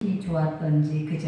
심히 좋았던지, 그죠?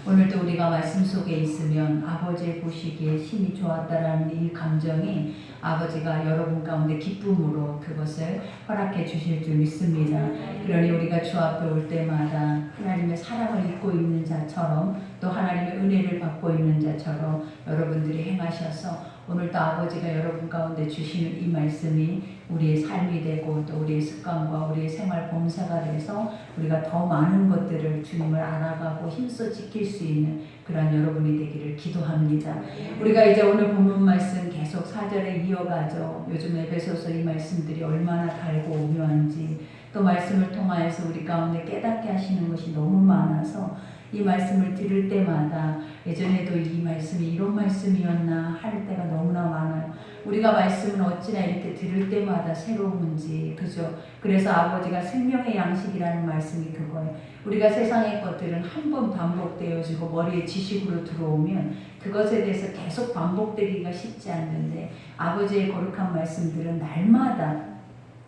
오늘도 우리가 말씀 속에 있으면 아버지의 보시기에 심히 좋았다라는 이 감정이 아버지가 여러분 가운데 기쁨으로 그것을 허락해 주실 줄 믿습니다. 그러니 우리가 주 앞에 올 때마다 하나님의 사랑을 입고 있는 자처럼, 또 하나님의 은혜를 받고 있는 자처럼 여러분들이 행하셔서 오늘도 아버지가 여러분 가운데 주시는 이 말씀이 우리의 삶이 되고 또 우리의 습관과 우리의 생활 범사가 돼서 우리가 더 많은 것들을 주님을 알아가고 힘써 지킬 수 있는 그러한 여러분이 되기를 기도합니다. 우리가 이제 오늘 본문 말씀 계속 4절에 이어가죠. 요즘 에베소서 이 말씀들이 얼마나 달고 오묘한지, 또 말씀을 통하여서 우리 가운데 깨닫게 하시는 것이 너무 많아서 이 말씀을 들을 때마다 예전에도 이 말씀이 이런 말씀이었나 할 때가 너무나 많아요. 우리가 말씀은 어찌나 이렇게 들을 때마다 새로운지, 그죠? 그래서 아버지가 생명의 양식이라는 말씀이 그거예요. 우리가 세상의 것들은 한 번 반복되어지고 머리에 지식으로 들어오면 그것에 대해서 계속 반복되기가 쉽지 않는데, 아버지의 거룩한 말씀들은 날마다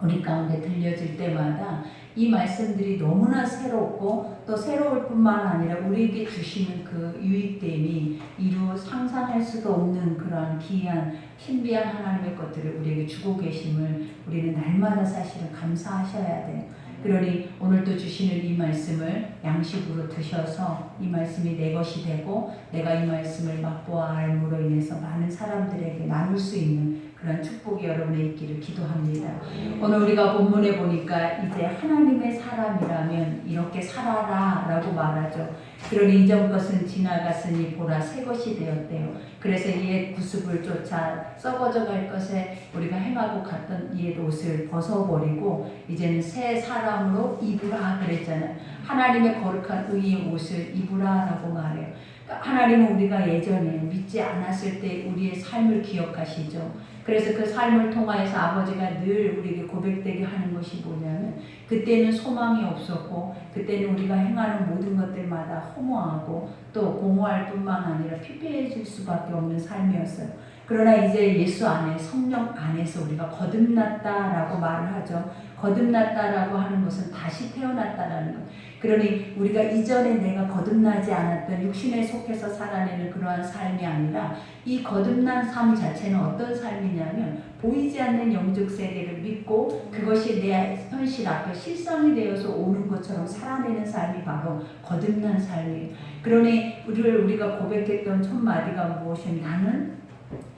우리 가운데 들려질 때마다 이 말씀들이 너무나 새롭고, 또 새로울 뿐만 아니라 우리에게 주시는 그 유익됨이 이루 상상할 수도 없는 그런 귀한 신비한 하나님의 것들을 우리에게 주고 계심을 우리는 날마다 사실은 감사하셔야 돼요. 그러니 오늘도 주시는 이 말씀을 양식으로 드셔서 이 말씀이 내 것이 되고, 내가 이 말씀을 맛보아 알므로 인해서 많은 사람들에게 나눌 수 있는 그런 축복이 여러분의 있기를 기도합니다. 오늘 우리가 본문에 보니까 이제 하나님의 사람이라면 이렇게 살아라 라고 말하죠. 그러니 이전 것은 지나갔으니 보라 새 것이 되었대요. 그래서 옛 구습을 쫓아 썩어져 갈 것에 우리가 행하고 갔던 옛 옷을 벗어버리고 이제는 새 사람으로 입으라 그랬잖아요. 하나님의 거룩한 의의 옷을 입으라 라고 말해요. 하나님은 우리가 예전에 믿지 않았을 때 우리의 삶을 기억하시죠. 그래서 그 삶을 통하여서 아버지가 늘 우리에게 고백되게 하는 것이 뭐냐면, 그때는 소망이 없었고 그때는 우리가 행하는 모든 것들마다 허무하고 또 공허할 뿐만 아니라 피폐해질 수밖에 없는 삶이었어요. 그러나 이제 예수 안에, 성령 안에서 우리가 거듭났다라고 말을 하죠. 거듭났다라고 하는 것은 다시 태어났다라는 것. 그러니 우리가 이전에 내가 거듭나지 않았던 육신에 속해서 살아내는 그러한 삶이 아니라, 이 거듭난 삶 자체는 어떤 삶이냐면 보이지 않는 영적 세계를 믿고 그것이 내 현실 앞에 실상이 되어서 오는 것처럼 살아내는 삶이 바로 거듭난 삶이에요. 그러니 우리가 고백했던 첫 마디가 무엇이냐면, 나는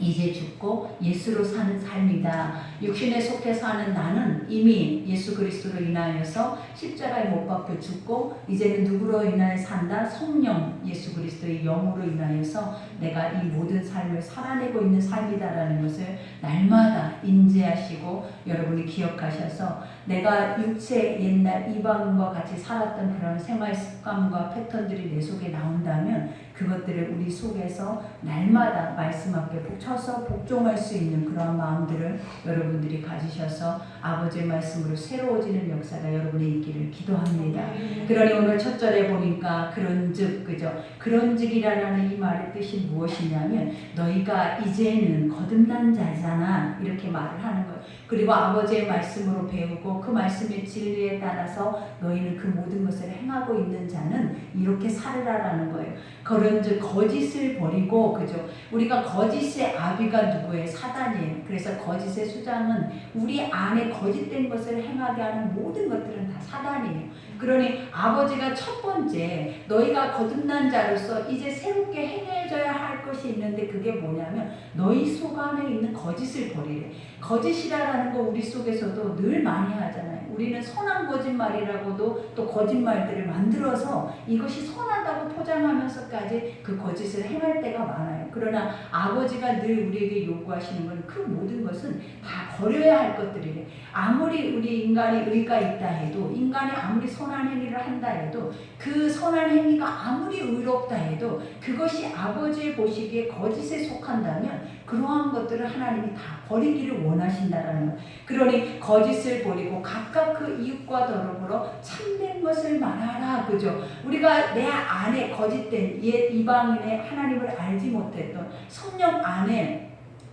이제 죽고 예수로 사는 삶이다. 육신에 속해 사는 나는 이미 예수 그리스도로 인하여서 십자가에 못 박혀 죽고 이제는 누구로 인하여 산다? 성령 예수 그리스도의 영으로 인하여서 내가 이 모든 삶을 살아내고 있는 삶이다라는 것을 날마다 인지하시고 여러분이 기억하셔서, 내가 육체 옛날 이방인과 같이 살았던 그런 생활 습관과 패턴들이 내 속에 나온다면 그것들을 우리 속에서 날마다 말씀 앞에 쳐서 복종할 수 있는 그런 마음들을 여러분들이 가지셔서 아버지의 말씀으로 새로워지는 역사가 여러분의 있기를 기도합니다. 그러니 오늘 첫 절에 보니까 그런즉, 그죠? 그런즉이라는 이 말의 뜻이 무엇이냐면, 너희가 이제는 거듭난 자잖아 이렇게 말을 하는 거예요. 그리고 아버지의 말씀으로 배우고 그 말씀의 진리에 따라서 너희는 그 모든 것을 행하고 있는 자는 이렇게 살으라라는 거예요. 그런즉 거짓을 버리고, 그죠? 우리가 거짓의 아비가 누구예요? 사단이에요. 그래서 거짓의 수장은 우리 안에 거짓된 것을 행하게 하는 모든 것들은 다 사단이에요. 그러니 아버지가 첫 번째, 너희가 거듭난 자로서 이제 새롭게 행해져야 할 것이 있는데, 그게 뭐냐면 너희 속 안에 있는 거짓을 버리래. 거짓이라는 거 우리 속에서도 늘 많이 하잖아요. 우리는 선한 거짓말이라고도 또 거짓말들을 만들어서 이것이 선하다고 포장하면서까지 그 거짓을 행할 때가 많아요. 그러나 아버지가 늘 우리에게 요구하시는 건 그 모든 것은 다 버려야 할 것들이래. 아무리 우리 인간이 의가 있다 해도, 인간이 아무리 선한 행위를 한다 해도, 그 선한 행위가 아무리 의롭다 해도 그것이 아버지의 보시기에 거짓에 속한다면 그러한 것들을 하나님이 다 버리기를 원하신다라는 것. 그러니 거짓을 버리고 각각 그 이웃과 더불어 참된 것을 말하라, 그죠? 우리가 내 안에 거짓된 옛 이방인의 하나님을 알지 못했던 성령 안에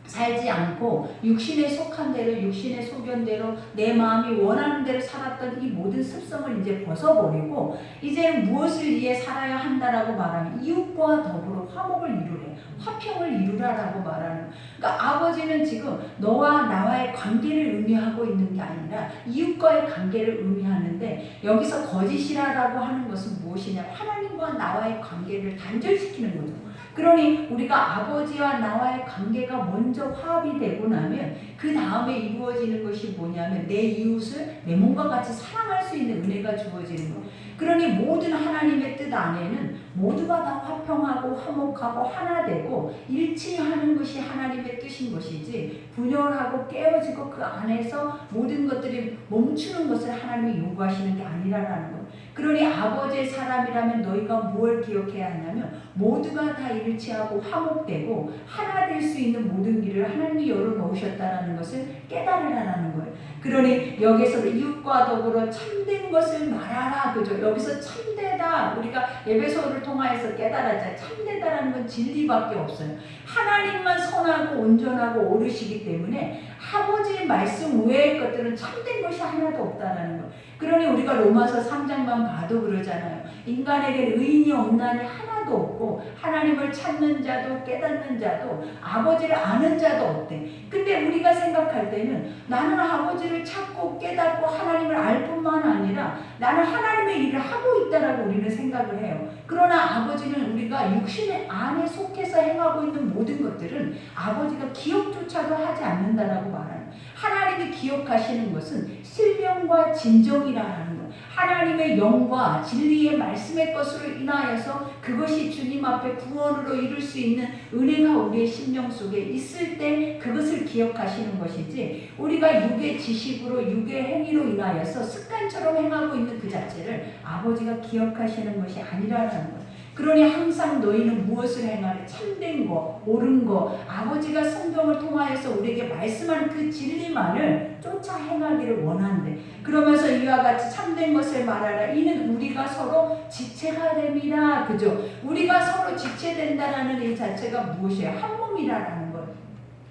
살지 않고 육신에 속한 대로, 육신의 소견대로, 내 마음이 원하는 대로 살았던 이 모든 습성을 이제 벗어버리고 이제는 무엇을 위해 살아야 한다라고 말하면 이웃과 더불어 화목을 이루래, 화평을 이루라라고 말하는. 그러니까 아버지는 지금 너와 나와의 관계를 의미하고 있는 게 아니라 이웃과의 관계를 의미하는데, 여기서 거짓이라고 하는 것은 무엇이냐, 하나님과 나와의 관계를 단절시키는 거죠. 그러니 우리가 아버지와 나와의 관계가 먼저 화합이 되고 나면 그 다음에 이루어지는 것이 뭐냐면 내 이웃을 내 몸과 같이 사랑할 수 있는 은혜가 주어지는 것. 그러니 모든 하나님의 뜻 안에는 모두가 다 화평하고 화목하고 하나 되고 일치하는 것이 하나님의 뜻인 것이지, 분열하고 깨어지고 그 안에서 모든 것들이 멈추는 것을 하나님이 요구하시는 게 아니라는 것. 그러니 아버지의 사람이라면 너희가 무엇을 기억해야 하냐면 모두가 다 일치하고 화목되고 하나 될 수 있는 모든 길을 하나님이 열어놓으셨다는 것을 깨달으라는 거예요. 그러니 여기서 이웃과 더불어 참된 것을 말하라, 그죠? 여기서 참되다, 우리가 에베소를 통하여서 깨달았잖아요. 참되다라는 건 진리밖에 없어요. 하나님만 선하고 온전하고 옳으시기 때문에 아버지의 말씀 외의 것들은 참된 것이 하나도 없다라는 거. 그러니 우리가 로마서 3장만 봐도 그러잖아요. 인간에게 의인이 없나니 하나도 없고 하나님을 찾는 자도 깨닫는 자도 아버지를 아는 자도 없대. 근데 우리가 생각할 때는 나는 아버지를 찾고 깨닫고 하나님을 알 뿐만 아니라 나는 하나님의 일을 하고 있다라고 우리는 생각을 해요. 그러나 아버지는 우리가 육신의 안에 속해서 행하고 있는 모든 것들은 아버지가 기억조차도 하지 않는다라고 말하는. 하나님이 기억하시는 것은 신령과 진정이라는 것, 하나님의 영과 진리의 말씀의 것으로 인하여서 그것이 주님 앞에 구원으로 이룰 수 있는 은혜가 우리의 심령 속에 있을 때 그것을 기억하시는 것이지, 우리가 육의 지식으로 육의 행위로 인하여서 습관처럼 행하고 있는 그 자체를 아버지가 기억하시는 것이 아니라는 것. 그러니 항상 너희는 무엇을 행하래? 참된 거, 옳은 거, 아버지가 성경을 통하여서 우리에게 말씀한 그 진리만을 쫓아 행하기를 원한대. 그러면서 이와 같이 참된 것을 말하라. 이는 우리가 서로 지체가 됩니다. 그죠? 우리가 서로 지체된다라는 이 자체가 무엇이에요? 한 몸이라는 거예요.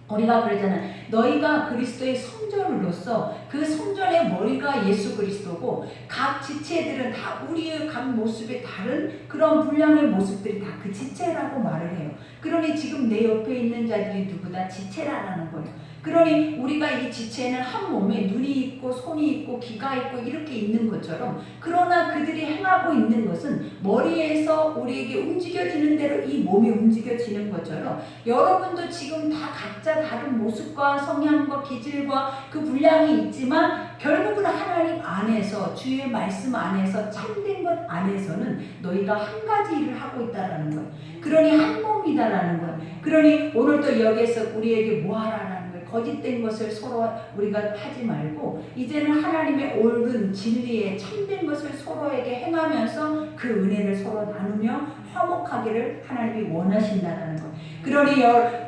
우리가 그러잖아요. 너희가 그리스도의 성전으로서 그 성전의 머리가 예수 그리스도고 각 지체들은 다 우리의 각 모습의 다른 그런 분량의 모습들이 다 그 지체라고 말을 해요. 그러니 지금 내 옆에 있는 자들이 누구 다 지체라는 거예요. 그러니 우리가 이 지체는 한 몸에 눈이 있고 손이 있고 귀가 있고 이렇게 있는 것처럼, 그러나 그들이 행하고 있는 것은 머리에서 우리에게 움직여지는 대로 이 몸이 움직여지는 것처럼 여러분도 지금 다 각자 다른 모습과 성향과 기질과 그 분량이 있지만 결국은 하나님 안에서 주의 말씀 안에서 참된 것 안에서는 너희가 한 가지 일을 하고 있다라는 거예요. 그러니 한 몸이다라는 거예요. 그러니 오늘도 여기에서 우리에게 뭐하라는 거짓된 것을 서로 우리가 하지 말고 이제는 하나님의 옳은 진리에 참된 것을 서로에게 행하면서 그 은혜를 서로 나누며 화목하기를 하나님이 원하신다는 것. 그러니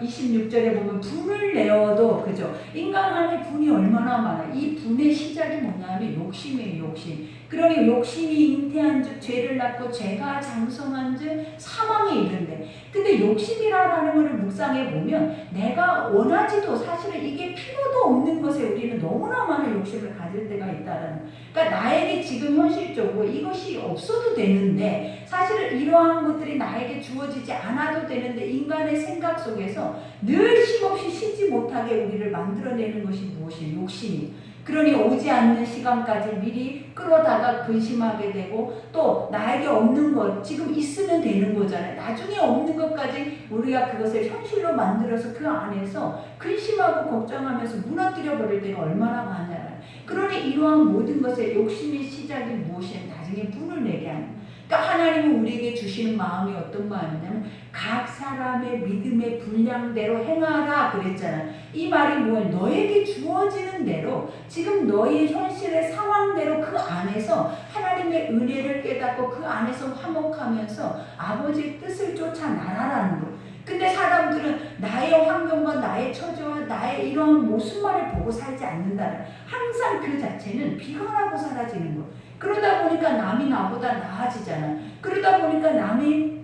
26절에 보면 분을 내어도, 그죠? 인간 안에 분이 얼마나 많아. 이 분의 시작이 뭐냐면 욕심이에요. 욕심. 그러니 욕심이 잉태한 즉 죄를 낳고 죄가 장성한 즉 사망에 이른대. 근데 욕심이라는 것을 묵상해 보면 내가 원하지도 사실은 이게 필요도 없는 것에 우리는 너무나 많은 욕심을 가질 때가 있다는. 그러니까 나에게 지금 현실적으로 이것이 없어도 되는데 사실은 이러한 것들이 나에게 주어지지 않아도 되는데 인간의 생각 속에서 늘 쉼없이 쉬지 못하게 우리를 만들어내는 것이 무엇이에요? 욕심이. 그러니 오지 않는 시간까지 미리 끌어다가 근심하게 되고 또 나에게 없는 것 지금 있으면 되는 거잖아요. 나중에 없는 것까지 우리가 그것을 현실로 만들어서 그 안에서 근심하고 걱정하면서 무너뜨려 버릴 때가 얼마나 많아요. 그러니 이러한 모든 것의 욕심의 시작이 무엇이냐면 나중에 분을 내게 하는. 그러니까 하나님은 우리에게 주시는 마음이 어떤 마음이냐면 각 사람의 믿음의 분량대로 행하라 그랬잖아요. 이 말이 뭐예요? 너에게 주어지는 대로 지금 너의 현실의 상황대로 그 안에서 하나님의 은혜를 깨닫고 그 안에서 화목하면서 아버지의 뜻을 쫓아 나가라는 거예요. 근데 사람들은 나의 환경과 나의 처지와 나의 이런 모습만을 보고 살지 않는다는, 항상 그 자체는 비관하고 사라지는 거예요. 그러다 보니까 남이 나보다 나아지잖아. 그러다 보니까 남이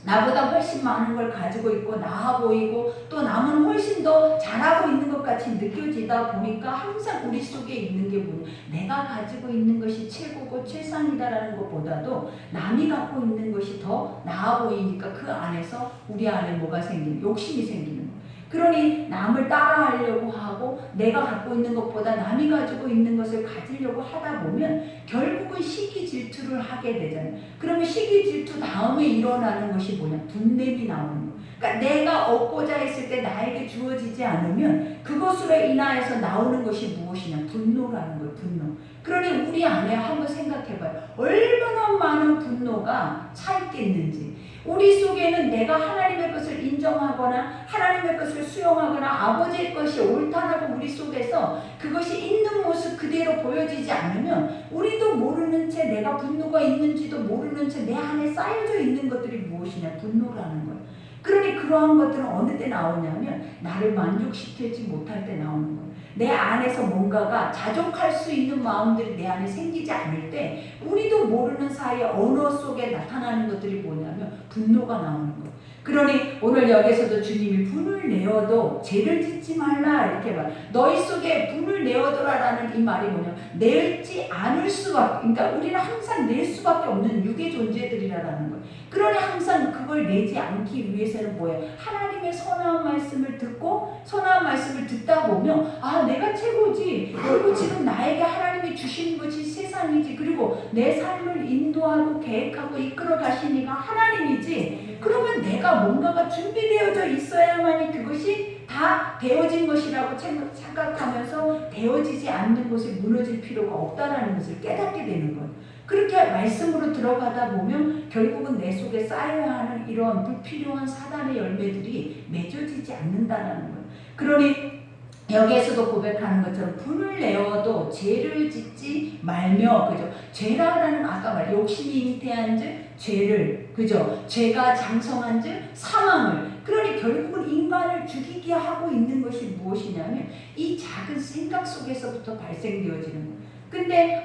나보다 훨씬 많은 걸 가지고 있고 나아 보이고 또 남은 훨씬 더 잘하고 있는 것 같이 느껴지다 보니까 항상 우리 속에 있는 게 뭐냐, 내가 가지고 있는 것이 최고고 최상이다라는 것보다도 남이 갖고 있는 것이 더 나아 보이니까 그 안에서 우리 안에 뭐가 생기는, 욕심이 생기는 거예요. 그러니 남을 따라하려고 하고 내가 갖고 있는 것보다 남이 가지고 있는 것을 가지려고 하다 보면 결국은 시기 질투를 하게 되잖아요. 그러면 시기 질투 다음에 일어나는 것이 뭐냐? 분냄이 나오는 거예요. 그러니까 내가 얻고자 했을 때 나에게 주어지지 않으면 그것으로 인하여서 나오는 것이 무엇이냐? 분노라는 거예요. 분노. 그러니 우리 안에 한번 생각해봐요. 얼마나 많은 분노가 차 있겠는지. 우리 속에는 내가 하나님의 것을 인정하거나 하나님의 것을 수용하거나 아버지의 것이 옳다라고 우리 속에서 그것이 있는 모습 그대로 보여지지 않으면 우리도 모르는 채 내가 분노가 있는지도 모르는 채 내 안에 쌓여져 있는 것들이 무엇이냐? 분노라는 거예요. 그러니 그러한 것들은 어느 때 나오냐면 나를 만족시키지 못할 때 나오는 거예요. 내 안에서 뭔가가 자족할 수 있는 마음들이 내 안에 생기지 않을 때 우리도 모르는 사이에 언어 속에 나타나는 것들이 뭐냐면 분노가 나오는 거예요. 그러니 오늘 여기서도 주님이 분을 내어도 죄를 짓지 말라 이렇게 말. 너희 속에 분을 내어도라라는 이 말이 뭐냐? 내지 않을 수밖에. 그러니까 우리는 항상 낼 수밖에 없는 육의 존재들이라는 거예요. 그러니 항상 그걸 내지 않기 위해서는 뭐예요? 하나님의 선한 말씀을 듣고 선한 말씀을 듣다 보면 아 내가 최고지. 그리고 지금 나에게 하나님이 주신 것이 세상이지. 그리고 내 삶을 인도하고 계획하고 이끌어 가시니가 하나님이지. 그러면 내가 뭔가가 준비되어져 있어야만이 그것이 다 되어진 것이라고 생각하면서 되어지지 않는 것이 무너질 필요가 없다라는 것을 깨닫게 되는 거예요. 그렇게 말씀으로 들어가다 보면 결국은 내 속에 쌓여야 하는 이런 불필요한 사단의 열매들이 맺어지지 않는다는 거예요. 그러니 여기에서도 고백하는 것처럼 분을 내어도 죄를 짓지 말며, 그죠? 죄라는 아까 말 욕심이 잉태한즉 죄를, 그죠? 죄가 장성한즉 사망을. 그러니 결국은 인간을 죽이게 하고 있는 것이 무엇이냐면 이 작은 생각 속에서부터 발생되어지는 거예요. 근데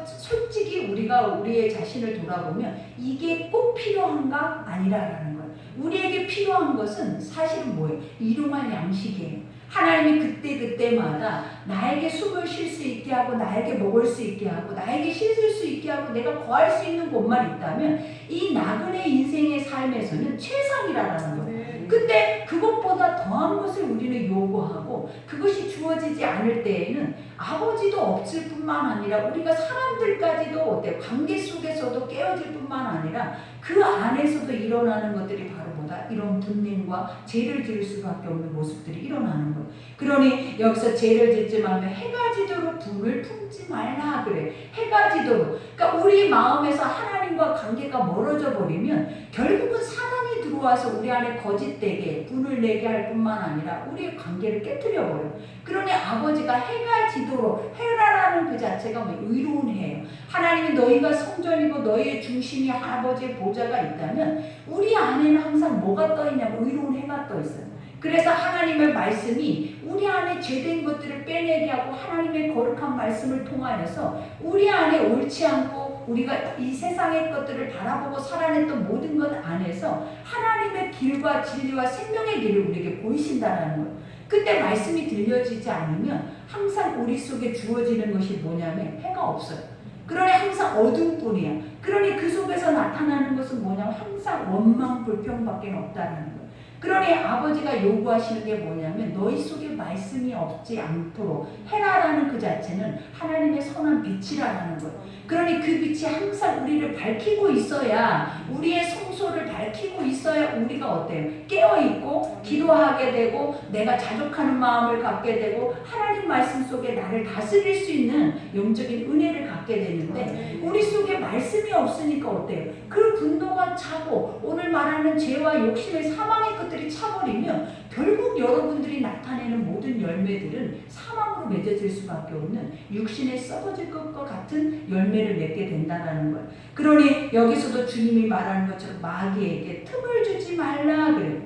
솔직히 우리가 우리의 자신을 돌아보면 이게 꼭 필요한가? 아니라라는 거예요. 우리에게 필요한 것은 사실은 뭐예요? 일용할 양식이에요. 하나님이 그때그때마다 나에게 숨을 쉴 수 있게 하고 나에게 먹을 수 있게 하고 나에게 씻을 수 있게 하고 내가 거할 수 있는 곳만 있다면 이 나그네 인생의 삶에서는 최상이라는 거예요. 근데 그것보다 더한 것을 우리는 요구하고 그것이 주어지지 않을 때에는 아버지도 없을 뿐만 아니라 우리가 사람들까지도 어때요? 관계 속에서도 깨어질 뿐만 아니라 그 안에서도 일어나는 것들이 바로 뭐다? 이런 분냄과 죄를 지을 수밖에 없는 모습들이 일어나는 거예요. 그러니 여기서 죄를 짓지 말며 해가 지도록 분을 품지 말라 그래. 해가 지도록. 그러니까 우리 마음에서 하나님과 관계가 멀어져 버리면 결국은 사단이 들어와서 우리 안에 거짓되게 분을 내게 할 뿐만 아니라 우리의 관계를 깨뜨려 버려요. 그러니 아버지가 해가 지도록, 해라라는 그 자체가 뭐 의로운 해예요. 하나님이 너희가 성전이고 너희의 중심이 아버지의 보좌가 있다면 우리 안에는 항상 뭐가 떠 있냐면 의로운 해가 떠 있어요. 그래서 하나님의 말씀이 우리 안에 죄된 것들을 빼내게 하고 하나님의 거룩한 말씀을 통하여서 우리 안에 옳지 않고 우리가 이 세상의 것들을 바라보고 살아냈던 모든 것 안에서 하나님의 길과 진리와 생명의 길을 우리에게 보이신다는 거예요. 그때 말씀이 들려지지 않으면 항상 우리 속에 주어지는 것이 뭐냐면 해가 없어요. 그러니 항상 어둠뿐이야. 그러니 그 속에서 나타나는 것은 뭐냐면 항상 원망 불평밖에 없다는 거예요. 그러니 아버지가 요구하시는 게 뭐냐면 너희 속에 말씀이 없지 않도록 해라라는 그 자체는 하나님의 선한 빛이라는 거예요. 그러니 그 빛이 항상 우리를 밝히고 있어야 우리의 성소를 밝히고 있어야 우리가 어때요? 깨어있고 기도하게 되고 내가 자족하는 마음을 갖게 되고 하나님 말씀 속에 나를 다스릴 수 있는 영적인 은혜를 갖게 되는데 우리 속에 말씀이 없으니까 어때요? 그 분노가 차고 오늘 말하는 죄와 욕심의 사망의 것들이 차버리면 결국 여러분들이 나타내는 모든 열매들은 사망으로 맺어질 수밖에 없는 육신에 썩어질 것과 같은 열매를 맺게 된다는 거예요. 그러니 여기서도 주님이 말하는 것처럼 마귀에게 틈을 주지 말라 그래요.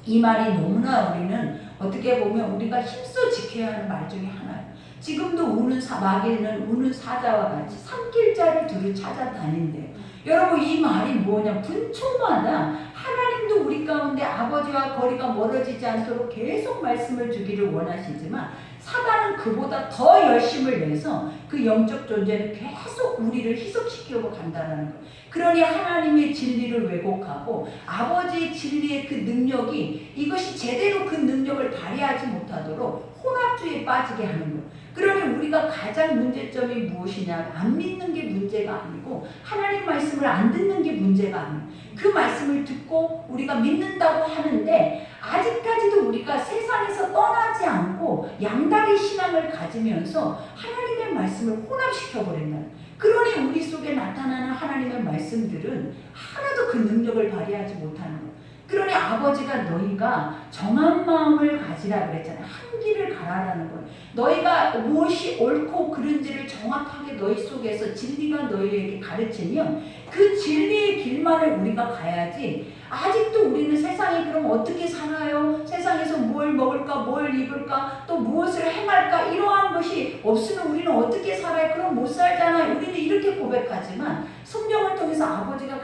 이 말이 너무나 우리는 어떻게 보면 우리가 힘써 지켜야 하는 말 중에 하나예요. 지금도 마귀는 우는 사자와 같이 삼킬자를 두루 찾아다닌대요. 여러분 이 말이 뭐냐? 분초마다 하나님도 우리 가운데 아버지와 거리가 멀어지지 않도록 계속 말씀을 주기를 원하시지만 사단은 그보다 더 열심을 내서 그 영적 존재는 계속 우리를 희석시키고 간다는 거예요. 그러니 하나님의 진리를 왜곡하고 아버지의 진리의 그 능력이 이것이 제대로 그 능력을 발휘하지 못하도록 혼합주의에 빠지게 하는 거예요. 그러니 우리가 가장 문제점이 무엇이냐? 안 믿는 게 문제가 아니고 하나님 말씀을 안 듣는 게 문제가 아니에요. 그 말씀을 듣고 우리가 믿는다고 하는데 아직까지도 우리가 세상에서 떠나지 않고 양다리 신앙을 가지면서 하나님의 말씀을 혼합시켜버린다. 그러니 우리 속에 나타나는 하나님의 말씀들은 하나도 그 능력을 발휘하지 못하는 거예요. 그러니 아버지가 너희가 정한 마음을 가지라 그랬잖아요. 한 길을 가라라는 거예요. 너희가 무엇이 옳고 그른지를 정확하게 너희 속에서 진리가 너희에게 가르치면 그 진리의 길만을 우리가 가야지. 아직도 우리는 세상에 그럼 어떻게 살아요? 세상에서 뭘 먹을까? 뭘 입을까? 또 무엇을 행할까? 이러한 것이 없으면 우리는 어떻게 살아요? 그럼 못 살잖아요. 우리는 이렇게 고백하지만 성경을 통해서 아버지가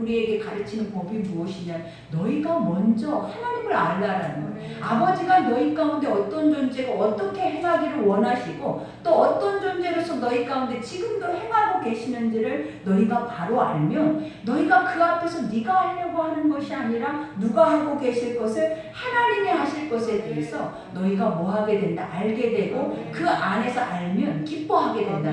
우리에게 가르치는 법이 무엇이냐? 너희가 먼저 하나님을 알라라는 거예요. 아버지가 너희 가운데 어떤 존재고 어떻게 행하기를 원하시고 또 어떤 존재로서 너희 가운데 지금도 행하고 계시는지를 너희가 바로 알면 너희가 그 앞에서 네가 하려고 하는 것이 아니라 누가 하고 계실 것을 하나님이 하실 것에 대해서 너희가 뭐 하게 된다? 알게 되고 그 안에서 알면 기뻐하게 된다.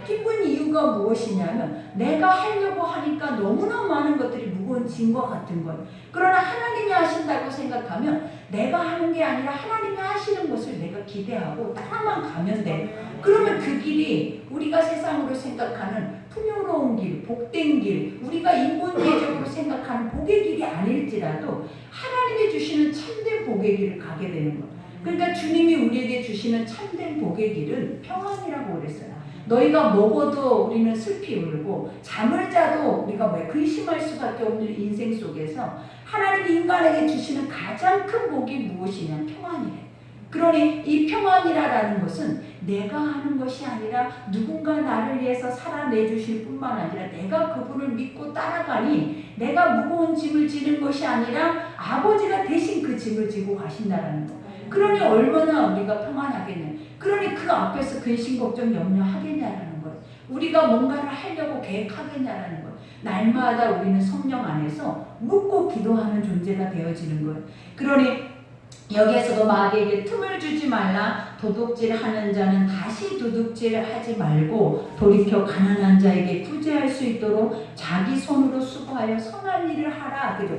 기쁜 이유가 무엇이냐면 내가 하려고 하니까 너무나 많은 것들이 무거운 짐과 같은 것. 그러나 하나님이 하신다고 생각하면 내가 하는 게 아니라 하나님이 하시는 것을 내가 기대하고 따라만 가면 돼. 그러면 그 길이 우리가 세상으로 생각하는 풍요로운 길, 복된 길, 우리가 인본주의적으로 생각하는 복의 길이 아닐지라도 하나님이 주시는 참된 복의 길을 가게 되는 거예요. 그러니까 주님이 우리에게 주시는 참된 복의 길은 평안이라고 그랬어요. 너희가 먹어도 우리는 슬피 울고 잠을 자도 우리가 근심할 수밖에 없는 인생 속에서 하나님이 인간에게 주시는 가장 큰 복이 무엇이냐? 평안이래. 그러니 이 평안이라는 것은 내가 하는 것이 아니라 누군가 나를 위해서 살아내 주실 뿐만 아니라 내가 그분을 믿고 따라가니 내가 무거운 짐을 지는 것이 아니라 아버지가 대신 그 짐을 지고 가신다는 거. 그러니 얼마나 우리가 평안하겠냐. 그러니 그 앞에서 근심 걱정 염려하겠냐라는 것. 우리가 뭔가를 하려고 계획하겠냐라는 것. 날마다 우리는 성령 안에서 묻고 기도하는 존재가 되어지는 것. 그러니 여기에서도 마귀에게 틈을 주지 말라. 도둑질하는 자는 다시 도둑질하지 말고 돌이켜 가난한 자에게 구제할 수 있도록 자기 손으로 수고하여 선한 일을 하라. 그죠?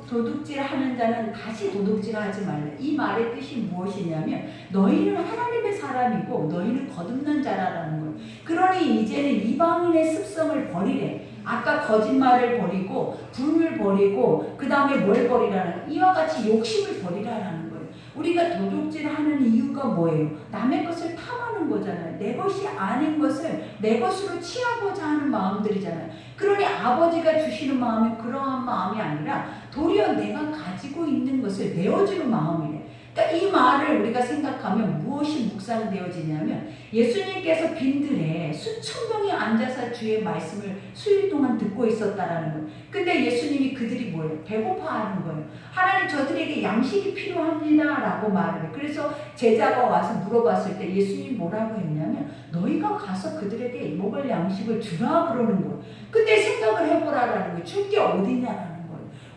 도둑질하는 자는 다시 도둑질하지 말라. 이 말의 뜻이 무엇이냐면 너희는 하나님의 사람이고 너희는 거듭난 자라라는 거예요. 그러니 이제는 이방인의 습성을 버리래. 아까 거짓말을 버리고 불을 버리고 그 다음에 뭘 버리라는 이와 같이 욕심을 버리라는 거예요. 우리가 도둑질하는 이유가 뭐예요? 남의 것을 탐하는 거잖아요. 내 것이 아닌 것을 내 것으로 취하고자 하는 마음들이잖아요. 그러니 아버지가 주시는 마음이 그러한 마음이 아니라 도리어 내가 가지고 있는 것을 내어주는 마음이래. 그러니까 이 말을 우리가 생각하면 무엇이 묵상되어지냐면 예수님께서 빈들에 수천 명이 앉아서 주의 말씀을 수일 동안 듣고 있었다라는 거예요. 근데 예수님이 그들이 뭐예요? 배고파하는 거예요. 하나님 저들에게 양식이 필요합니다 라고 말을 해요. 그래서 제자가 와서 물어봤을 때 예수님이 뭐라고 했냐면 너희가 가서 그들에게 먹을 양식을 주라 그러는 거예요. 근데 생각을 해보라라는 거예요. 줄 게 어디냐라는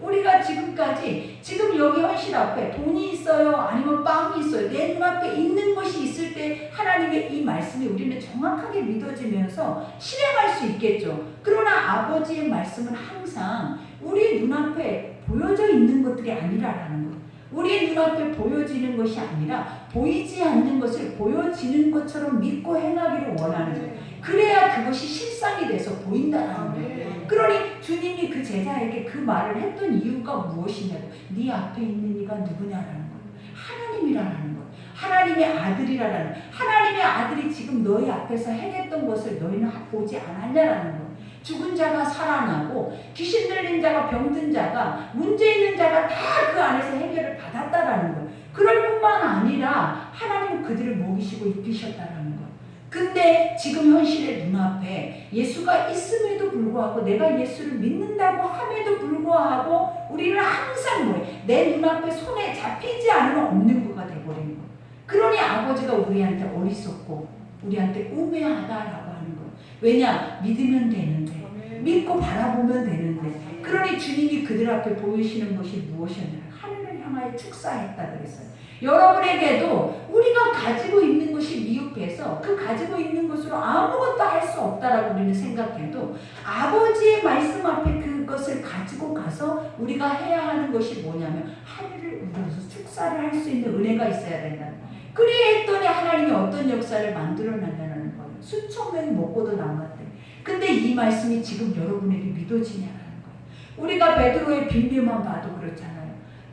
우리가 지금까지 지금 여기 현실 앞에 돈이 있어요? 아니면 빵이 있어요? 내 눈앞에 있는 것이 있을 때 하나님의 이 말씀이 우리는 정확하게 믿어지면서 실행할 수 있겠죠. 그러나 아버지의 말씀은 항상 우리 눈앞에 보여져 있는 것들이 아니라라는 거예요. 우리 눈앞에 보여지는 것이 아니라 보이지 않는 것을 보여지는 것처럼 믿고 행하기를 원하는 거예요. 그래야 그것이 실상이 돼서 보인다라는 거예요. 그러니 주님이 그 제자에게 그 말을 했던 이유가 무엇이냐고. 네 앞에 있는 이가 누구냐라는 거예요. 하나님이라는 거예요. 하나님의 아들이라는 거예요. 하나님의 아들이 지금 너희 앞에서 행했던 것을 너희는 보지 않았냐라는 거예요. 죽은 자가 살아나고 귀신 들린 자가 병든 자가 문제 있는 자가 다 그 안에서 해결을 받았다라는 거예요. 그럴 뿐만 아니라 하나님은 그들을 먹이시고 입히셨다라는 거예요. 근데 지금 현실의 눈앞에 예수가 있음에도 불구하고 내가 예수를 믿는다고 함에도 불구하고 우리는 항상 내 눈앞에 손에 잡히지 않으면 없는 거가 돼버린 거예요. 그러니 아버지가 우리한테 어리석고 우리한테 우매하다라고 하는 거예요. 왜냐? 믿으면 되는데, 믿고 바라보면 되는데. 그러니 주님이 그들 앞에 보이시는 것이 무엇이었냐? 하늘을 향하여 축사했다 그랬어요. 여러분에게도 우리가 가지고 있는 것이 미흡해서 그 가지고 있는 것으로 아무것도 할 수 없다라고 우리는 생각해도 아버지의 말씀 앞에 그것을 가지고 가서 우리가 해야 하는 것이 뭐냐면 하늘을 우러서 축사를 할 수 있는 은혜가 있어야 된다는 거예요. 그래 했더니 하나님이 어떤 역사를 만들어낸다는 거예요. 수천 명이 먹고도 남았대. 근데 이 말씀이 지금 여러분에게 믿어지냐라는 거예요. 우리가 베드로의 빈배만 봐도 그렇잖아요.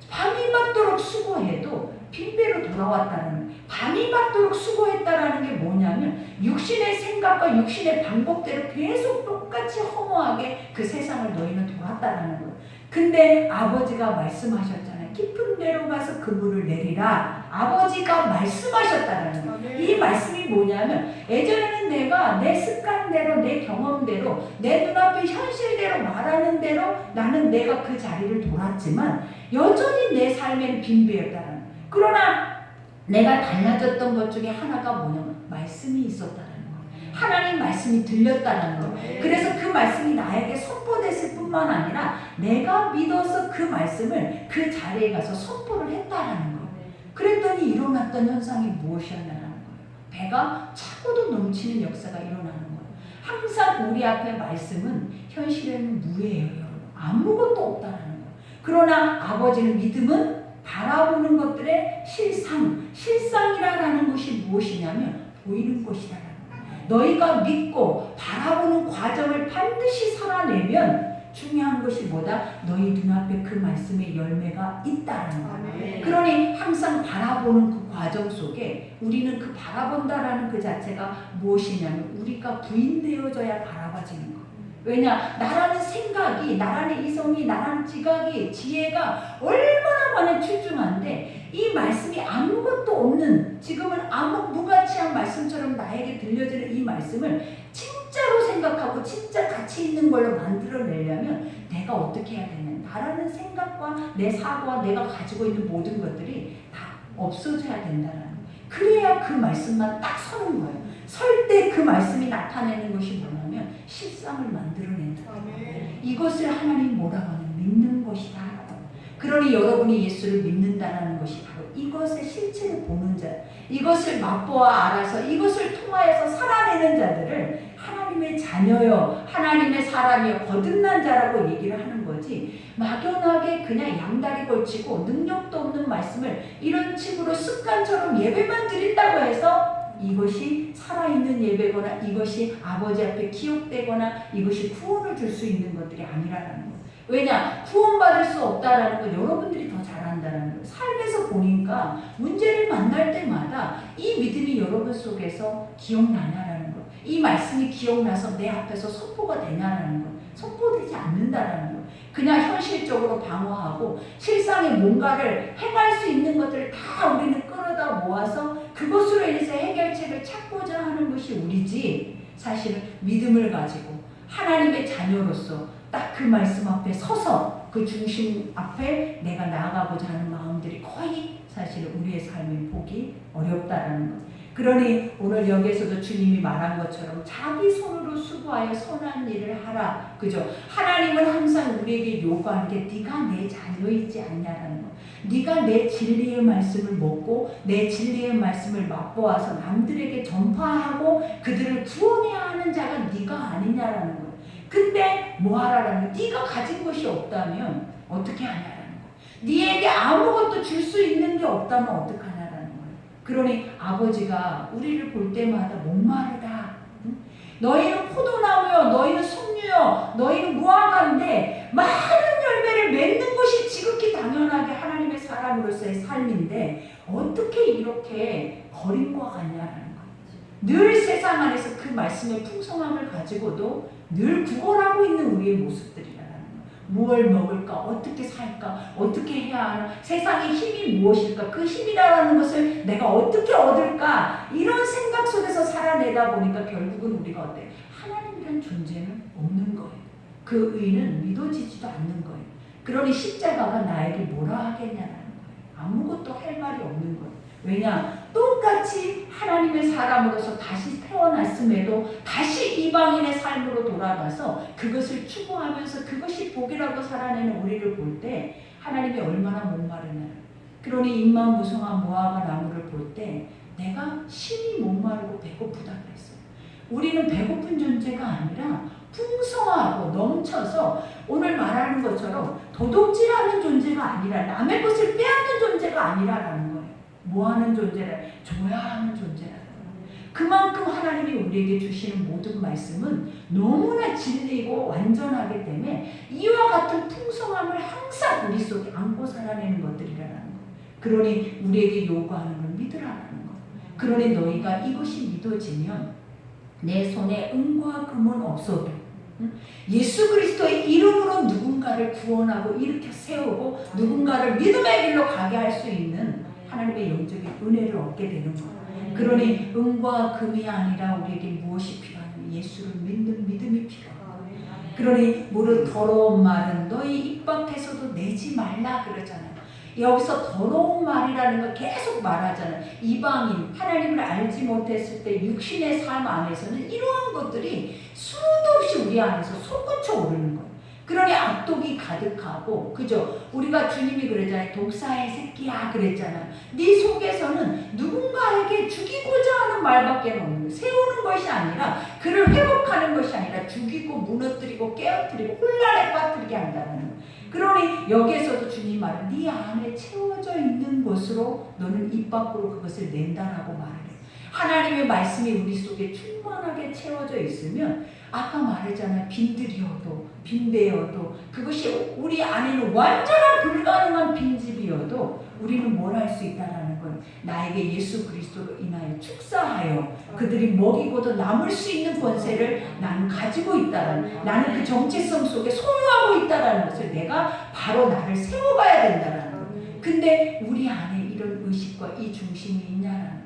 밤이 맞도록 수고해도 빈배로 돌아왔다는, 밤이 맞도록 수고했다라는 게 뭐냐면 육신의 생각과 육신의 방법대로 계속 똑같이 허무하게 그 세상을 너희는 돌았다라는 거예요. 근데 아버지가 말씀하셨잖아요. 깊은 데로 가서 그물을 내리라. 아버지가 말씀하셨다라는 거예요. 이 말씀이 뭐냐면 예전에는 내가 내 습관대로 내 경험대로 내 눈앞에 현실대로 말하는 대로 나는 내가 그 자리를 돌았지만 여전히 내 삶에는 빈배였다라는 거예요. 그러나 내가 달라졌던 것 중에 하나가 뭐냐면 말씀이 있었다라는 거예요. 하나님 말씀이 들렸다라는 거예요. 그래서 그 말씀이 나에게 선포됐을 뿐만 아니라 내가 믿어서 그 말씀을 그 자리에 가서 선포를 했다라는 거예요. 그랬더니 일어났던 현상이 무엇이었냐는 거예요. 배가 차고도 넘치는 역사가 일어나는 거예요. 항상 우리 앞에 말씀은 현실에는 무예요, 여러분. 아무것도 없다라는 거예요. 그러나 아버지는 믿음은 바라보는 것들의 실상이라는 것이 무엇이냐면 보이는 것이다라는 거예요. 너희가 믿고 바라보는 과정을 반드시 살아내면 중요한 것이 뭐다? 너희 눈앞에 그 말씀의 열매가 있다라는 거예요. 그러니 항상 바라보는 그 과정 속에 우리는 그 바라본다라는 그 자체가 무엇이냐면 우리가 부인되어져야 바라봐지는 거예요. 왜냐? 나라는 생각이, 나라는 이성이, 나라는 지각이, 지혜가 얼마나 많은 출중한데 이 말씀이 아무것도 없는, 지금은 아무 무가치한 말씀처럼 나에게 들려지는 이 말씀을 진짜로 생각하고 진짜 가치 있는 걸로 만들어내려면 내가 어떻게 해야 되냐? 나라는 생각과 내 사고와 내가 가지고 있는 모든 것들이 다 없어져야 된다는 거예요. 그래야 그 말씀만 딱 서는 거예요. 설 때 그 말씀이 나타내는 것이 뭐냐면 실상을 만들어낸다. 이것을 하나님 뭐라고 하냐? 믿는 것이다. 그러니 여러분이 예수를 믿는다는 것이 바로 이것의 실체를 보는 자, 이것을 맛보아 알아서 이것을 통하여서 살아내는 자들을 하나님의 자녀여, 하나님의 사람이여, 거듭난 자라고 얘기를 하는 거지, 막연하게 그냥 양다리 걸치고 능력도 없는 말씀을 이런 식으로 습관처럼 예배만 드린다고 해서 이것이 살아있는 예배거나 이것이 아버지 앞에 기억되거나 이것이 구원을 줄 수 있는 것들이 아니라는 거예요. 왜냐? 구원받을 수 없다라는 건 여러분들이 더 잘한다는 거예요. 삶에서 보니까 문제를 만날 때마다 이 믿음이 여러분 속에서 기억나냐라는 거예요. 이 말씀이 기억나서 내 앞에서 선포가 되냐라는 거예요. 선포되지 않는다라는 거예요. 그냥 현실적으로 방어하고 실상에 뭔가를 행할 수 있는 것들을 다 우리는 끌어다 모아서 그것으로 인해서 해결책을 찾고자 하는 것이 우리지, 사실은 믿음을 가지고 하나님의 자녀로서 딱 그 말씀 앞에 서서 그 중심 앞에 내가 나아가고자 하는 마음들이 거의 사실은 우리의 삶을 보기 어렵다라는 것. 그러니 오늘 여기에서도 주님이 말한 것처럼 자기 손으로 수고하여 선한 일을 하라. 그죠? 하나님은 항상 우리에게 요구하는 게 네가 내 자녀이지 않냐라는 거. 네가 내 진리의 말씀을 먹고 내 진리의 말씀을 맛보아서 남들에게 전파하고 그들을 구원해야 하는 자가 네가 아니냐라는 거. 근데 뭐하라라는 거. 네가 가진 것이 없다면 어떻게 하냐라는 거. 네에게 아무것도 줄 수 있는 게 없다면 어떡하냐. 그러니 아버지가 우리를 볼 때마다 목마르다. 너희는 포도나무여, 너희는 석류여, 너희는 무화과인데 많은 열매를 맺는 것이 지극히 당연하게 하나님의 사람으로서의 삶인데 어떻게 이렇게 거린과 같냐라는 거예요. 늘 세상 안에서 그 말씀의 풍성함을 가지고도 늘 구걸하고 있는 우리의 모습들이라는 거예요. 뭘 먹을까? 어떻게 살까? 어떻게 해야 하나? 세상의 힘이 무엇일까? 그 힘이라는 것을 내가 어떻게 얻을까? 이런 생각 속에서 살아내다 보니까 결국은 우리가 어때? 하나님이란 존재는 없는 거예요. 그 의는 믿어지지도 않는 거예요. 그러니 십자가가 나에게 뭐라 하겠냐는 거예요. 아무것도 할 말이 없는 거예요. 왜냐? 똑같이 하나님의 사람으로서 다시 태어났음에도 다시 이방인의 삶으로 돌아가서 그것을 추구하면서 그것이 복이라고 살아내는 우리를 볼 때 하나님이 얼마나 목마르냐. 그러니 입만 무성한 무화과 나무를 볼 때 내가 심히 목마르고 배고프다 그랬어요. 우리는 배고픈 존재가 아니라 풍성하고 넘쳐서 오늘 말하는 것처럼 도둑질하는 존재가 아니라 남의 것을 빼앗는 존재가 아니라라는 거예요. 뭐하는 존재라? 줘야 하는 존재라는 거예요. 그만큼 하나님이 우리에게 주시는 모든 말씀은 너무나 진리이고 완전하기 때문에 이와 같은 풍성함을 항상 우리 속에 안고 살아내는 것들이라는 거예요. 그러니 우리에게 요구하는 걸 믿으라는 거예요. 그러니 너희가 이것이 믿어지면 내 손에 은과 금은 없어도 예수 그리스도의 이름으로 누군가를 구원하고 일으켜 세우고 누군가를 믿음의 길로 가게 할 수 있는 하나님의 영적인 은혜를 얻게 되는 거예요. 그러니 은과 금이 아니라 우리에게 무엇이 필요하냐면 예수를 믿는 믿음이 필요해요. 그러니 무릇 더러운 말은 너희 입 밖에서도 내지 말라 그러잖아요. 여기서 더러운 말이라는 걸 계속 말하잖아요. 이방인, 하나님을 알지 못했을 때 육신의 삶 안에서는 이러한 것들이 수도 없이 우리 안에서 솟구쳐 오르는 거예요. 그러니 악독이 가득하고, 그죠? 우리가 주님이 그러잖아요. 독사의 새끼야 그랬잖아요. 네 속에서는 누군가에게 죽이고자 하는 말밖에 없는 거예요. 세우는 것이 아니라, 그를 회복하는 것이 아니라 죽이고 무너뜨리고 깨어뜨리고 혼란에 빠뜨리게 한다는 거예요. 그러니 여기에서도 주님 말은 네 안에 채워져 있는 것으로 너는 입 밖으로 그것을 낸다라고 말해요. 하나님의 말씀이 우리 속에 충만하게 채워져 있으면 아까 말했잖아요. 빈들이어도 빈대여도 그것이 우리 안에는 완전한 불가능한 빈집이어도 우리는 뭘 할 수 있다라는 건 나에게 예수 그리스도로 인하여 축사하여 그들이 먹이고도 남을 수 있는 권세를 나는 가지고 있다라는, 나는 그 정체성 속에 소유하고 있다라는 것을 내가 바로 나를 세워가야 된다라는 거. 근데 우리 안에 이런 의식과 이 중심이 있냐라는 거.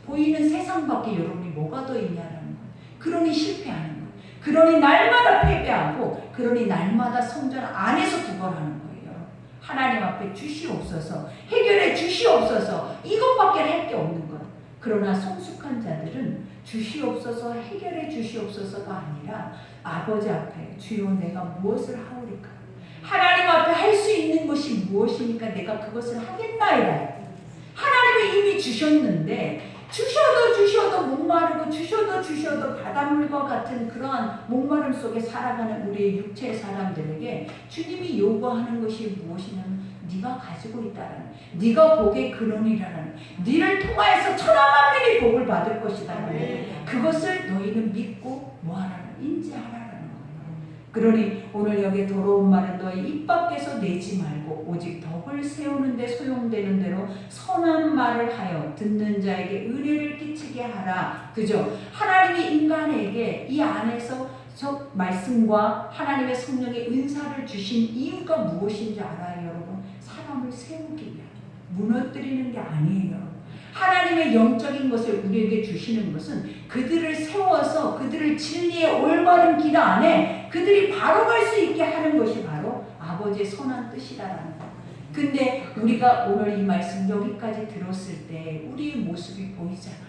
보이는 세상밖에 여러분이 뭐가 더 있냐라는 거. 그러니 실패하는 거. 그러니 날마다 패배하고, 그러니 날마다 성전 안에서 구걸하는 거예요. 하나님 앞에 주시옵소서, 해결해 주시옵소서, 이것밖에 할 게 없는 거예요. 그러나 성숙한 자들은 주시옵소서, 해결해 주시옵소서가 아니라 아버지 앞에 주여 내가 무엇을 하오리까? 하나님 앞에 할 수 있는 것이 무엇이니까 내가 그것을 하겠나이다. 하나님이 이미 주셨는데 주셔도 목마르고 주셔도 바닷물과 같은 그러한 목마름 속에 살아가는 우리의 육체의 사람들에게 주님이 요구하는 것이 무엇이냐면 네가 가지고 있다라는, 네가 복의 근원이라는, 네를 통하여서 천하만민이 복을 받을 것이다라는, 그것을 너희는 믿고 뭐하라는, 인지하라는 거예요. 그러니 오늘 여기 더러운 말은 너희 입 밖에서 내지 말고 오직 덕을 세우는 데 소용되는 대로 선한 말을 하여 듣는 자에게 은혜를 끼치게 하라. 그죠? 하나님이 인간에게 이 안에서 저 말씀과 하나님의 성령의 은사를 주신 이유가 무엇인지 알아요, 여러분? 사람을 세우기 위한, 무너뜨리는 게 아니에요, 여러분. 하나님의 영적인 것을 우리에게 주시는 것은 그들을 세워서 그들을 진리의 올바른 길 안에 그들이 바로 갈 수 있게 하는 것이 바로 아버지의 선한 뜻이라는 거예요. 근데 우리가 오늘 이 말씀 여기까지 들었을 때 우리의 모습이 보이잖아요.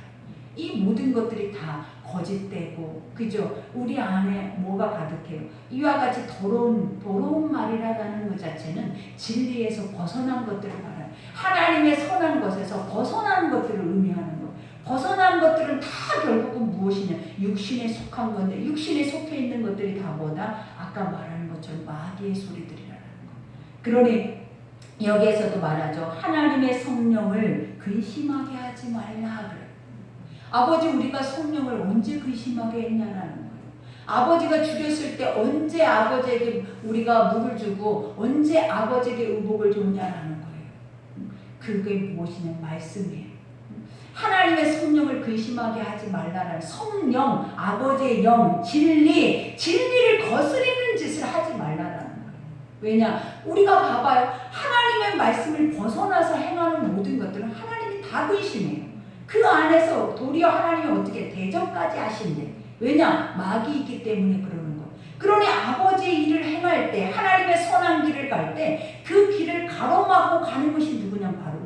이 모든 것들이 다 거짓되고, 그죠? 우리 안에 뭐가 가득해요? 이와 같이 더러운 말이라는 것 자체는 진리에서 벗어난 것들을 말해요. 하나님의 선한 것에서 벗어난 것들을 의미하는 것. 벗어난 것들은 다 결국은 무엇이냐? 육신에 속한 건데, 육신에 속해 있는 것들이 다 뭐다? 아까 말하는 것처럼 마귀의 소리들이라는 거. 그러니 여기에서도 말하죠. 하나님의 성령을 근심하게 하지 말라 그래. 아버지, 우리가 성령을 언제 근심하게 했냐라는 거예요. 아버지가 죽였을 때 언제 아버지에게 우리가 묵을 주고 언제 아버지에게 의복을 줬냐라는 거예요. 그게 무엇이냐? 말씀이에요. 하나님의 성령을 근심하게 하지 말라라는, 성령, 아버지의 영, 진리를 거스리는 짓을 하지 말라라는 거예요. 왜냐? 우리가 봐봐요. 하나님의 말씀을 벗어나서 행하는 모든 것들은 하나님이 다 의심해요. 그 안에서 도리어 하나님이 어떻게 대적까지 하신대. 왜냐? 마귀 있기 때문에 그러는 거예요. 그러니 아버지의 일을 행할 때, 하나님의 선한 길을 갈 때 그 길을 가로막고 가는 것이 누구냐? 바로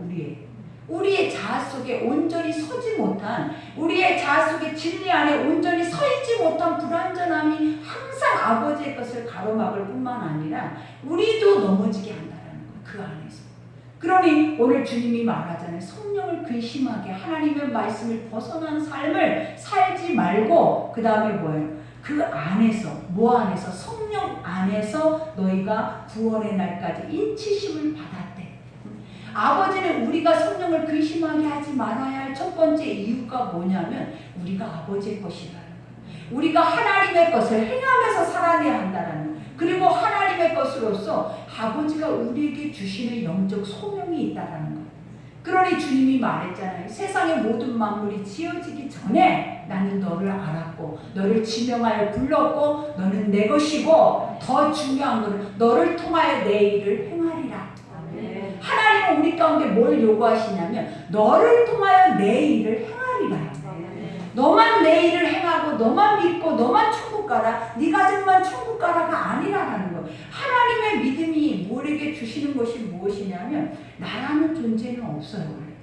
우리의 자아 속에 온전히 서지 못한, 우리의 자아 속에 진리 안에 온전히 서 있지 못한 불완전함이 항상 아버지의 것을 가로막을 뿐만 아니라 우리도 넘어지게 한다는 거예요. 그 안에서. 그러니 오늘 주님이 말하잖아요. 성령을 근심하게 하나님의 말씀을 벗어난 삶을 살지 말고, 그 다음에 뭐예요? 그 안에서, 뭐 안에서? 성령 안에서 너희가 구원의 날까지 인치심을 받았대. 아버지는 우리가 성령을 근심하게 하지 말아야 할 첫 번째 이유가 뭐냐면 우리가 아버지의 것이라는 거예요. 우리가 하나님의 것을 행하면서 살아내야 한다는 거예요. 그리고 하나님의 것으로서 아버지가 우리에게 주시는 영적 소명이 있다는 거예요. 그러니 주님이 말했잖아요. 세상의 모든 만물이 지어지기 전에 나는 너를 알았고 너를 지명하여 불렀고 너는 내 것이고 더 중요한 것은 너를 통하여 내 일을 행하리라. 하나님은 우리 가운데 뭘 요구하시냐면 너를 통하여 내 일을 행하리라. 너만 내 일을 행하고 너만 믿고 너만 천국 가라, 네 가정만 천국 가라가 아니라는 거. 하나님의 믿음이 우리에게 주시는 것이 무엇이냐면 나라는 존재는 없어요. 원래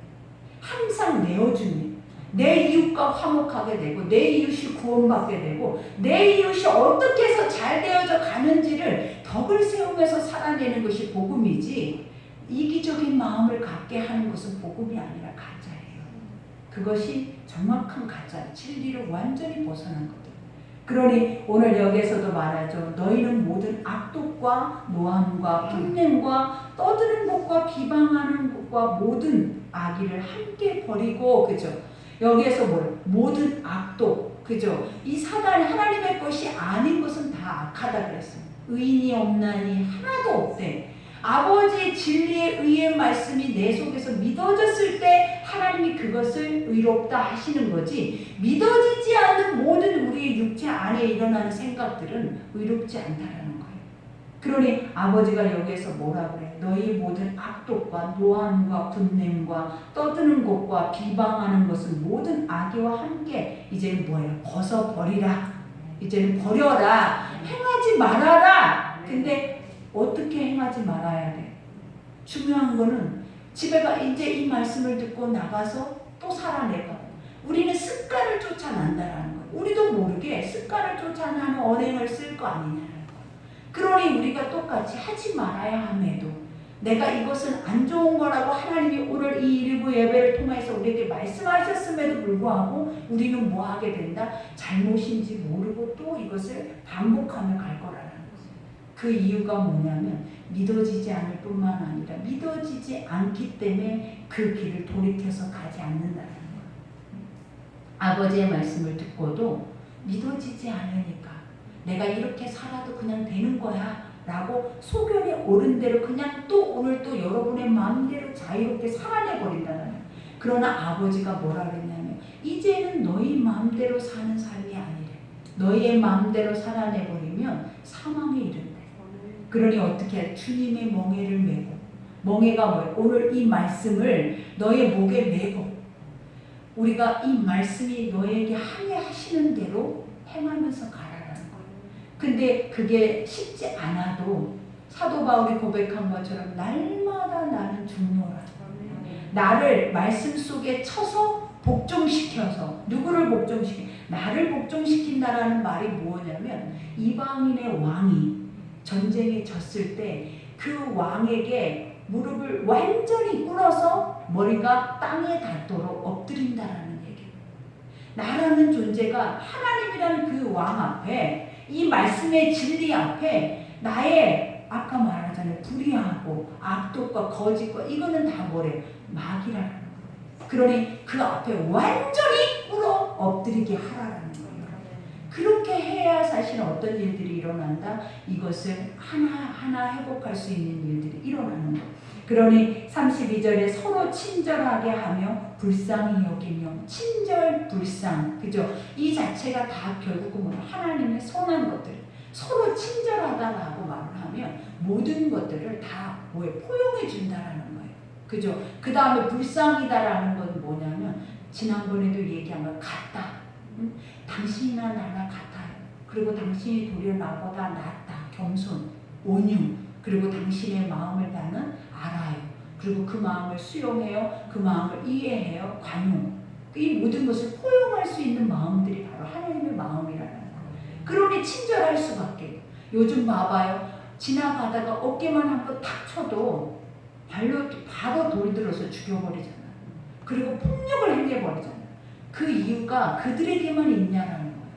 항상 내어주는, 내 이웃과 화목하게 되고 내 이웃이 구원받게 되고 내 이웃이 어떻게 해서 잘 되어져 가는지를 덕을 세우면서 살아내는 것이 복음이지, 이기적인 마음을 갖게 하는 것은 복음이 아니라 가짜예요. 그것이 정확한 가짜예요. 진리를 완전히 벗어난 것들. 그러니 오늘 여기에서도 말하죠. 너희는 모든 악독과 노함과 분냄과 떠드는 것과 비방하는 것과 모든 악의를 함께 버리고, 그죠? 여기에서 뭐예요? 모든 악독, 그죠? 이 사단이 하나님의 것이 아닌 것은 다 악하다 그랬어요. 의인이 없나니 하나도 없대. 아버지의 진리의 의의 말씀이 내 속에서 믿어졌을 때 하나님이 그것을 의롭다 하시는 거지, 믿어지지 않는 모든 우리의 육체 안에 일어나는 생각들은 의롭지 않다라는 거예요. 그러니 아버지가 여기에서 뭐라 그래? 너희 모든 악독과 노함과 분냄과 떠드는 것과 비방하는 것은 모든 악의와 함께 이제는 뭐예요? 벗어버리라. 이제는 버려라. 행하지 말아라. 근데 어떻게 행하지 말아야 돼? 중요한 거는 집에가 이제 이 말씀을 듣고 나가서 또 살아내가. 우리는 습관을 쫓아난다라는 거예요. 우리도 모르게 습관을 쫓아나는 언행을 쓸 거 아니냐는 거예요. 그러니 우리가 똑같이 하지 말아야 함에도 내가 이것은 안 좋은 거라고 하나님이 오늘 이 일부 예배를 통해서 우리에게 말씀하셨음에도 불구하고 우리는 뭐 하게 된다? 잘못인지 모르고 또 이것을 반복하며 갈 거라는 거예요. 그 이유가 뭐냐면 믿어지지 않을 뿐만 아니라 믿어지지 않기 때문에 그 길을 돌이켜서 가지 않는다는 거예요. 아버지의 말씀을 듣고도 믿어지지 않으니까 내가 이렇게 살아도 그냥 되는 거야 라고 소견이 옳은 대로 그냥 또 오늘 또 여러분의 마음대로 자유롭게 살아내버린다는 거예요. 그러나 아버지가 뭐라 그랬냐면 이제는 너희 마음대로 사는 삶이 아니래. 너희의 마음대로 살아내버리면 사망에 이른다. 그러니 어떻게 해? 주님의 멍에를 메고, 멍에가 뭐예요? 오늘 이 말씀을 너의 목에 메고 우리가 이 말씀이 너에게 항해하시는 대로 행하면서 가라라는 거예요. 근데 그게 쉽지 않아도 사도 바울이 고백한 것처럼 날마다 나는 죽노라. 나를 말씀 속에 쳐서 복종시켜서, 누구를 복종시켜? 나를 복종시킨다라는 말이 뭐냐면 이방인의 왕이 전쟁에 졌을 때 그 왕에게 무릎을 완전히 꿇어서 머리가 땅에 닿도록 엎드린다라는 얘기예요. 나라는 존재가 하나님이라는 그 왕 앞에, 이 말씀의 진리 앞에 나의 아까 말하잖아요. 불의하고 악독과 거짓과 이거는 다 뭐래요? 마귀라는 거예요. 그러니 그 앞에 완전히 꿇어 엎드리게 하라라는 거예요. 그렇게 해야 사실 어떤 일들이 일어난다? 이것을 하나하나 회복할 수 있는 일들이 일어나는 거예요. 그러니 32절에 서로 친절하게 하며 불쌍히 여기며, 친절 불쌍, 그죠? 이 자체가 다 결국은 하나님의 선한 것들. 서로 친절하다라고 말을 하면 모든 것들을 다 포용해 준다라는 거예요. 그죠? 그 다음에 불쌍이다라는 건 뭐냐면 지난번에도 얘기한 것 같다. 응? 당신이나 나나 같아요. 그리고 당신이 도리어 나보다 낫다. 겸손, 온유. 그리고 당신의 마음을 나는 알아요. 그리고 그 마음을 수용해요. 그 마음을 이해해요. 관용. 이 모든 것을 포용할 수 있는 마음들이 바로 하나님의 마음이라는 거예요. 그러니 친절할 수밖에. 요즘 봐봐요. 지나가다가 어깨만 한번 탁 쳐도 바로 돌들어서 죽여버리잖아요. 그리고 폭력을 행해버리잖아요. 그 이유가 그들에게만 있냐라는 거예요.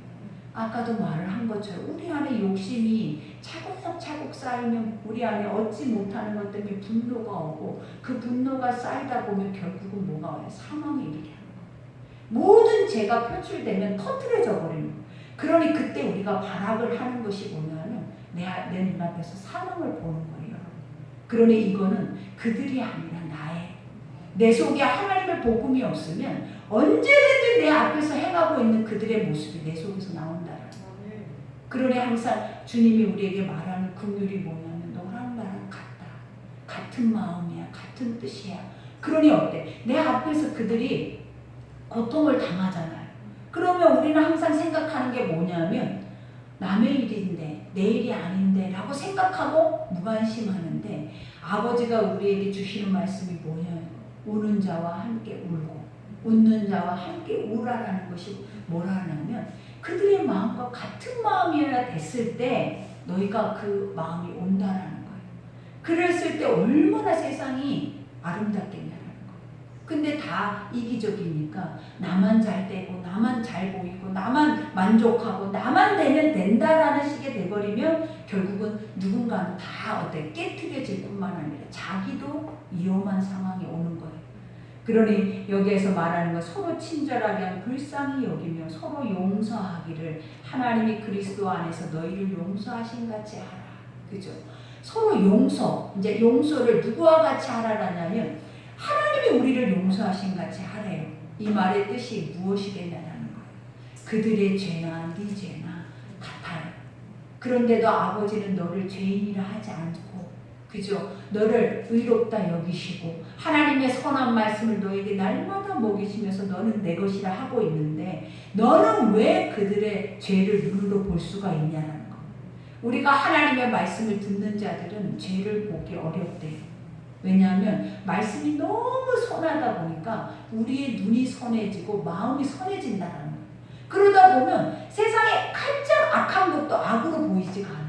아까도 말을 한 것처럼 우리 안에 욕심이 차곡차곡 쌓이면 우리 안에 얻지 못하는 것 때문에 분노가 오고 그 분노가 쌓이다 보면 결국은 뭐가 와요? 사망에 이르게 하는 거예요. 모든 죄가 표출되면 터트려져 버리는 거예요. 그러니 그때 우리가 발악을 하는 것이 뭐냐면 내 눈앞에서 사망을 보는 거예요. 그러니 이거는 그들이 아니라 내 속에 하나님의 복음이 없으면 언제든지 내 앞에서 행하고 있는 그들의 모습이 내 속에서 나온다라는 거예요. 그러니 항상 주님이 우리에게 말하는 긍휼이 뭐냐면 너랑 나랑 같다. 같은 마음이야. 같은 뜻이야. 그러니 어때? 내 앞에서 그들이 고통을 당하잖아요. 그러면 우리는 항상 생각하는 게 뭐냐면 남의 일인데 내 일이 아닌데 라고 생각하고 무관심하는데 아버지가 우리에게 주시는 말씀이 뭐냐면 우는 자와 함께 울고 웃는 자와 함께 우라라는 것이 뭐라냐면 그들의 마음과 같은 마음이어야 됐을 때 너희가 그 마음이 온다라는 거예요. 그랬을 때 얼마나 세상이 아름답겠냐라는 거예요. 근데 다 이기적이니까 나만 잘 되고 나만 잘 보이고 나만 만족하고 나만 되면 된다라는 식이 돼버리면 결국은 누군가는 다 깨트려질 뿐만 아니라 자기도 위험한 상황이 오는 거예요. 그러니 여기에서 말하는 건 서로 친절하게 하며 불쌍히 여기며 서로 용서하기를 하나님이 그리스도 안에서 너희를 용서하신 같이 하라. 그죠? 서로 용서. 이제 용서를 누구와 같이 하라라냐면 하나님이 우리를 용서하신 같이 하래요. 이 말의 뜻이 무엇이겠냐는 거예요. 그들의 죄나 네 죄나 같아요. 그런데도 아버지는 너를 죄인이라 하지 않고 그죠? 너를 의롭다 여기시고 하나님의 선한 말씀을 너에게 날마다 먹이시면서 너는 내 것이라 하고 있는데 너는 왜 그들의 죄를 눈으로 볼 수가 있냐는 거. 우리가 하나님의 말씀을 듣는 자들은 죄를 보기 어렵대요. 왜냐하면 말씀이 너무 선하다 보니까 우리의 눈이 선해지고 마음이 선해진다는 거예요. 그러다 보면 세상에 가장 악한 것도 악으로 보이지가 않아요.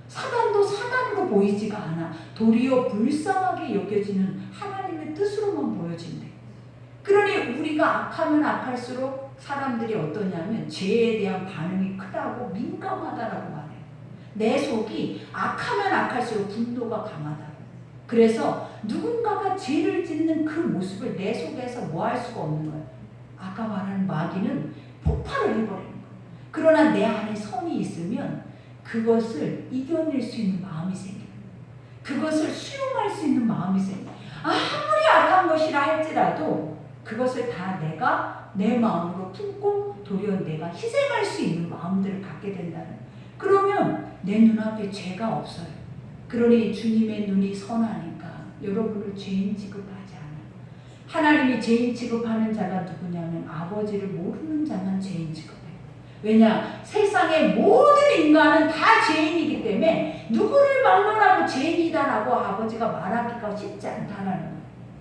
사단도 사단으로 보이지가 않아. 도리어 불쌍하게 여겨지는 하나님의 뜻으로만 보여진대. 그러니 우리가 악하면 악할수록 사람들이 어떠냐면 죄에 대한 반응이 크다고 민감하다라고 말해요. 내 속이 악하면 악할수록 분노가 강하다고. 그래서 누군가가 죄를 짓는 그 모습을 내 속에서 뭐 할 수가 없는 거예요. 아까 말한 마귀는 폭발을 해버리는 거예요. 그러나 내 안에 선이 있으면 그것을 이겨낼 수 있는 마음이 생겨요. 그것을 수용할 수 있는 마음이 생겨요. 아무리 악한 것이라 할지라도 그것을 다 내가 내 마음으로 품고 도리어 내가 희생할 수 있는 마음들을 갖게 된다는. 그러면 내 눈앞에 죄가 없어요. 그러니 주님의 눈이 선하니까 여러분을 죄인 취급하지 않아요. 하나님이 죄인 취급하는 자가 누구냐면 아버지를 모르는 자만 죄인 취급해요. 왜냐? 세상의 모든 인간은 다 죄인이기 때문에 누구를 막론하고 죄인이다라고 아버지가 말하기가 쉽지 않다는 거예요.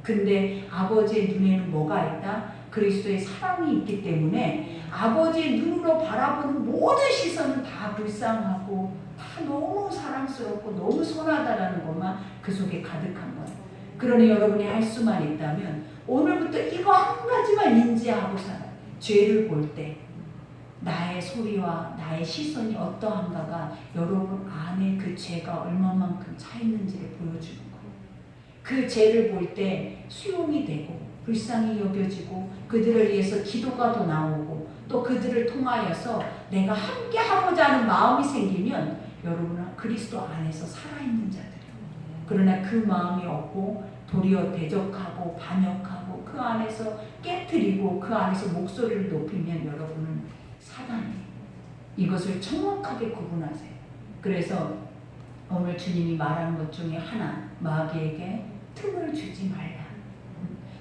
근데 아버지의 눈에는 뭐가 있다? 그리스도의 사랑이 있기 때문에 아버지의 눈으로 바라보는 모든 시선은 다 불쌍하고 다 너무 사랑스럽고 너무 선하다라는 것만 그 속에 가득한 거예요. 그러니 여러분이 할 수만 있다면 오늘부터 이거 한 가지만 인지하고 살아요. 죄를 볼 때 나의 소리와 나의 시선이 어떠한가가 여러분 안에 그 죄가 얼마만큼 차 있는지를 보여주는 거예요. 그 죄를 볼 때 수용이 되고 불쌍히 여겨지고 그들을 위해서 기도가 더 나오고 또 그들을 통하여서 내가 함께 하고자 하는 마음이 생기면 여러분은 그리스도 안에서 살아있는 자들이에요. 그러나 그 마음이 없고 도리어 대적하고 반역하고 그 안에서 깨트리고 그 안에서 목소리를 높이면 여러분은 사단이에요. 이것을 정확하게 구분하세요. 그래서 오늘 주님이 말하는 것 중에 하나, 마귀에게 틈을 주지 말라.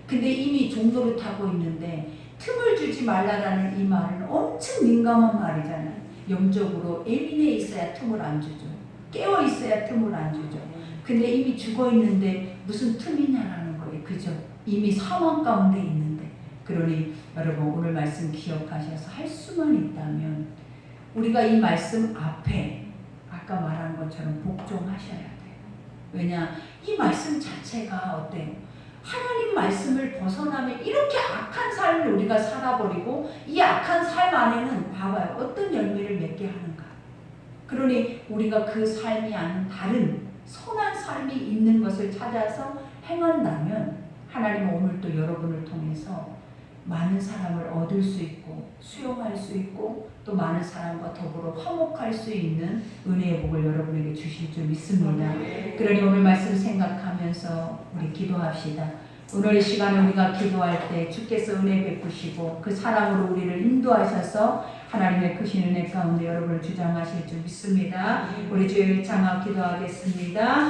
근데 이미 종도를 타고 있는데 틈을 주지 말라라는 이 말은 엄청 민감한 말이잖아요. 영적으로 예민해 있어야 틈을 안 주죠. 깨어 있어야 틈을 안 주죠. 근데 이미 죽어 있는데 무슨 틈이냐라는 거예요. 그죠? 이미 사망 가운데 있는데. 그러니 여러분 오늘 말씀 기억하셔서 할 수만 있다면 우리가 이 말씀 앞에 아까 말한 것처럼 복종하셔야 돼요. 왜냐? 이 말씀 자체가 어때요? 하나님 말씀을 벗어나면 이렇게 악한 삶을 우리가 살아버리고 이 악한 삶 안에는 봐봐요. 어떤 열매를 맺게 하는가. 그러니 우리가 그 삶이 아닌 다른 선한 삶이 있는 것을 찾아서 행한다면 하나님은 오늘 또 여러분을 통해서 많은 사람을 얻을 수 있고 수용할 수 있고 또 많은 사람과 더불어 화목할 수 있는 은혜의 복을 여러분에게 주실 줄 믿습니다. 그러니 오늘 말씀 생각하면서 우리 기도합시다. 오늘 이 시간에 우리가 기도할 때 주께서 은혜 베푸시고 그 사랑으로 우리를 인도하셔서 하나님의 크신 은혜 가운데 여러분을 주장하실 줄 믿습니다. 우리 주일 장합 기도하겠습니다.